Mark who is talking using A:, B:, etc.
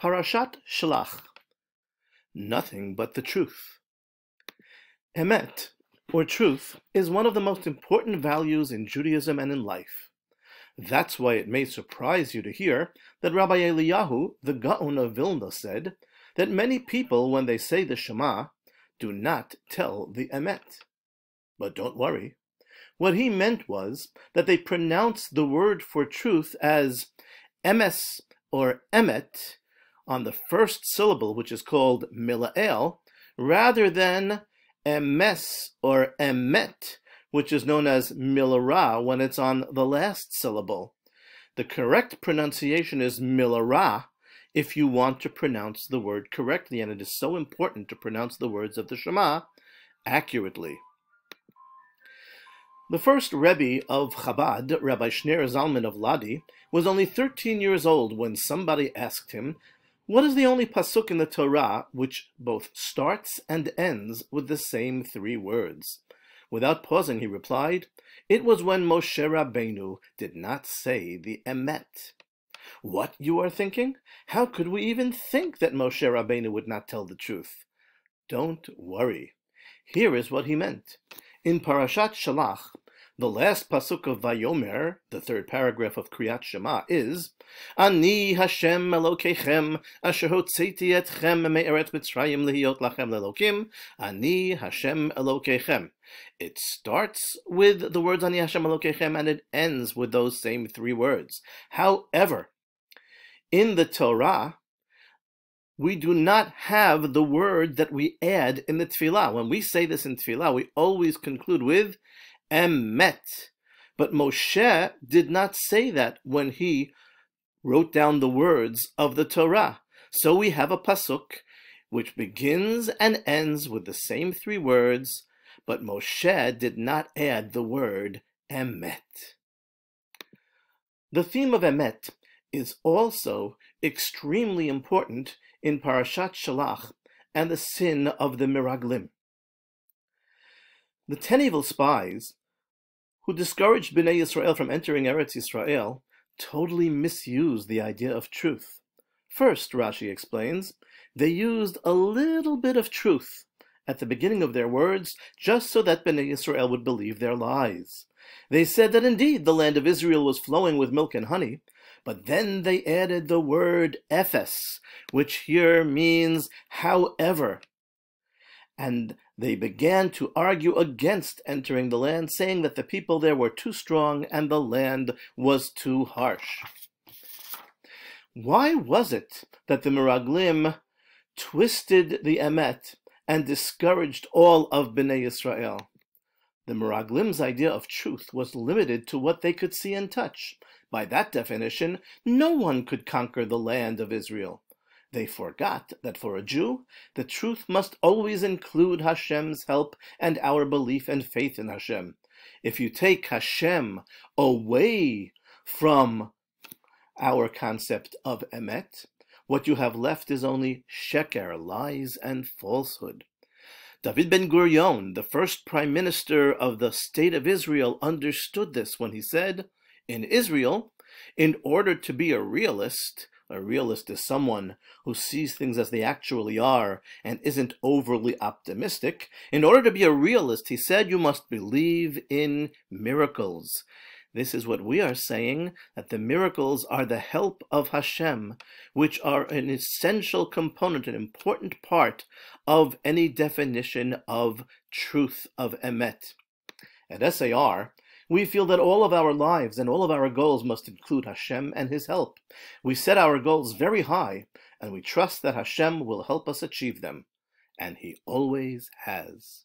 A: Parashat Shelach. Nothing but the truth. Emet, or truth, is one of the most important values in Judaism and in life. That's why it may surprise you to hear that Rabbi Eliyahu, the Gaon of Vilna, said that many people, when they say the Shema, do not tell the Emet. But don't worry. What he meant was that they pronounce the word for truth as emes or emet on the first syllable, which is called mila'el, rather than emes or emet, which is known as milara when it's on the last syllable. The correct pronunciation is milara if you want to pronounce the word correctly, and it is so important to pronounce the words of the Shema accurately. The first Rebbe of Chabad, Rabbi Shner Zalman of Ladi, was only 13 years old when somebody asked him, what is the only pasuk in the Torah which both starts and ends with the same three words? Without pausing, he replied, it was when Moshe Rabbeinu did not say the emet. What, you are thinking? How could we even think that Moshe Rabbeinu would not tell the truth? Don't worry. Here is what he meant. In Parashat Shelach, the last pasuk of Vayomer, the third paragraph of Kriyat Shema, is Ani Hashem Elokeichem asher hotzeti etchem me'eret Mitzrayim lihiyot lachem lelokim Ani Hashem Elokeichem. It starts with the words Ani Hashem Elokeichem and it ends with those same three words. However, in the Torah, we do not have the word that we add in the Tefillah. When we say this in Tefillah, we always conclude with emet. But Moshe did not say that when he wrote down the words of the Torah. So we have a pasuk which begins and ends with the same three words, but Moshe did not add the word emet. The theme of emet is also extremely important in Parashat Shelach and the sin of the Miraglim. The 10 evil spies who discouraged Bnei Yisrael from entering Eretz Yisrael totally misused the idea of truth. First, Rashi explains, they used a little bit of truth at the beginning of their words just so that Bnei Yisrael would believe their lies. They said that indeed the land of Israel was flowing with milk and honey, but then they added the word ephes, which here means however. And they began to argue against entering the land, saying that the people there were too strong and the land was too harsh. Why was it that the Miraglim twisted the emet and discouraged all of Bnei Yisrael? The Miraglim's idea of truth was limited to what they could see and touch. By that definition, no one could conquer the land of Israel. They forgot that for a Jew, the truth must always include Hashem's help and our belief and faith in Hashem. If you take Hashem away from our concept of emet, what you have left is only sheker, lies and falsehood. David Ben-Gurion, the first prime minister of the state of Israel, understood this when he said, in Israel, in order to be a realist is someone who sees things as they actually are and isn't overly optimistic. In order to be a realist, he said, you must believe in miracles. This is what we are saying, that the miracles are the help of Hashem, which are an essential component, an important part of any definition of truth, of emet. At SAR, we feel that all of our lives and all of our goals must include Hashem and His help. We set our goals very high, and we trust that Hashem will help us achieve them. And He always has.